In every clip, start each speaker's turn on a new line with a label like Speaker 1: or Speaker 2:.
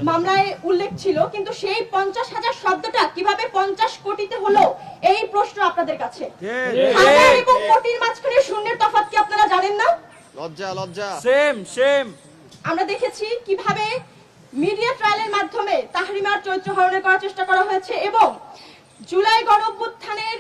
Speaker 1: মামলায় উল্লেখ ছিল, কিন্তু সেই 50,000 শব্দটা কিভাবে 50 কোটিতে হলো এই প্রশ্ন আপনাদের কাছে। হাজার এবং কোটির মাঝখানে শূন্যের তফাৎ কি আপনারা জানেন না?
Speaker 2: লজ্জা লজ্জা।
Speaker 3: সেম
Speaker 1: আমরা দেখেছি কিভাবে মিডিয়া ট্রায়ালের মাধ্যমে তাহরিমার চরিত্র হরণের করার চেষ্টা করা হয়েছে এবং জুলাই গণঅভ্যুত্থানের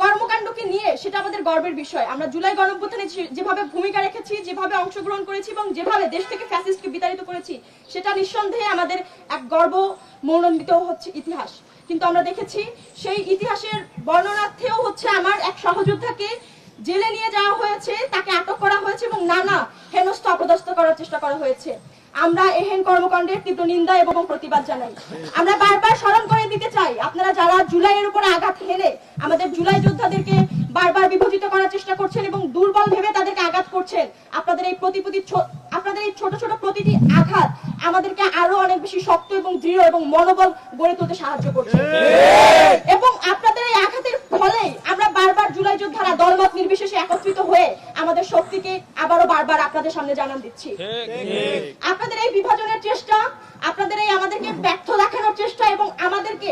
Speaker 1: কর্মকাণ্ডকে নিয়ে সেটা আমাদের গর্বের বিষয়। আমরা জুলাই গণঅভ্যুত্থানে যেভাবে ভূমিকা রেখেছি, যেভাবে অংশগ্রহণ করেছি এবং যেভাবে দেশ থেকে ফ্যাসিস্টকে বিতাড়িত করেছি, সেটা নিঃসন্দেহে আমাদের এক গর্বমণ্ডিত হচ্ছে ইতিহাস। কিন্তু আমরা দেখেছি সেই ইতিহাসের বর্ণনার্থেও হচ্ছে আমার এক সহযোদ্ধাকে জেলে নিয়ে যাওয়া হয়েছে, তাকে আটক করা হয়েছে এবং নানা হেনস্থ অপদস্থ করার চেষ্টা করা হয়েছে। আমরা এহেন কর্মকাণ্ডের তীব্র নিন্দা এবং প্রতিবাদ জানাই। আমরা বারবার স্মরণ করে দিতে চাই, আপনারা যারা জুলাইয়ের উপরে আঘাত হেনে আমাদের জুলাই যোদ্ধাদেরকে বারবার বিভাজিত করার চেষ্টা করছেন এবং দুর্বল ভেবে তাদেরকে আঘাত করছেন, আপনাদের এই ছোট ছোট প্রতিটি আঘাত আমাদেরকে আরো অনেক বেশি শক্ত এবং দৃঢ় এবং মনোবল গড়ে তুলতে সাহায্য করছে। এবং আপনাদের এই আঘাতের ফলেই আমরা বারবার জুলাই যোদ্ধারা দলমত নির্বিশেষে একত্রিত হয়ে আমাদের শক্তিকে আবারও বারবার আপনাদের সামনে জানান দিচ্ছি। আপনাদের এই বিভাজনের চেষ্টা, আপনাদের এই আমাদেরকে ব্যর্থ দেখানোর চেষ্টা এবং আমাদেরকে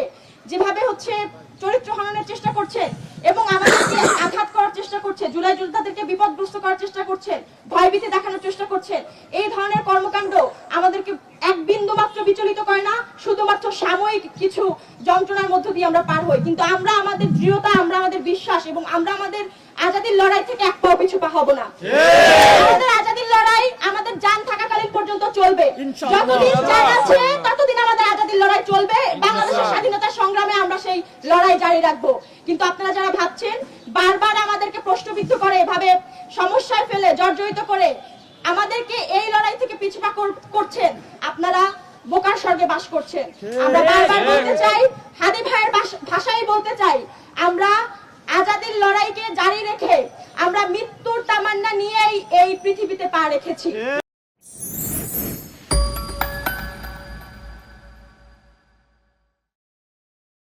Speaker 1: যেভাবে হচ্ছে চরিত্র হননের চেষ্টা করছেন এবং আমাদেরকে আঘাত করার চেষ্টা করছে, জুলাই যোদ্ধাদেরকে বিপদগ্রস্ত করার চেষ্টা করছেন, ভয়ভীতি দেখানোর চেষ্টা করছেন, এই ধরনের কর্মকাণ্ড আমাদেরকে এক বিন্দু মাত্র বিচলিত করে না। শুধুমাত্র সাময়িক কিছু যন্ত্রণার মধ্য দিয়ে আমরা পার হই, কিন্তু আমরা আমাদের দৃঢ়তা, আমরা আমাদের বিশ্বাস এবং আমরা আমাদের আজাদির লড়াই থেকে এক পাও পিছু পা হব না। আমাদের আজাদির লড়াই আমাদের জান থাকাকালীন পর্যন্ত চলবে। যতদিন জান আছে ততদিন আমাদের আজাদির লড়াই চলবে। বাংলাদেশের স্বাধীনতা সংগ্রামে আমরা সেই লড়াই জারি রাখবো। কিন্তু আপনারা যারা ভাবছেন বারবার আমাদেরকে প্রশ্নবিদ্ধ করে, এভাবে সমস্যায় ফেলে, জর্জরিত করে আমাদেরকে এই লড়াই থেকে পিছু পা করছেন, আপনারা বোকার স্বর্গে বাস করছেন। আমরা বারবার বলতে চাই, হাদি ভাইয়ের ভাষায় বলতে চাই, আমরা আজাদির লড়াইকে জারি রেখে আমরা মৃত্যুর তামান্না নিয়েই এই পৃথিবীতে পা রেখেছি।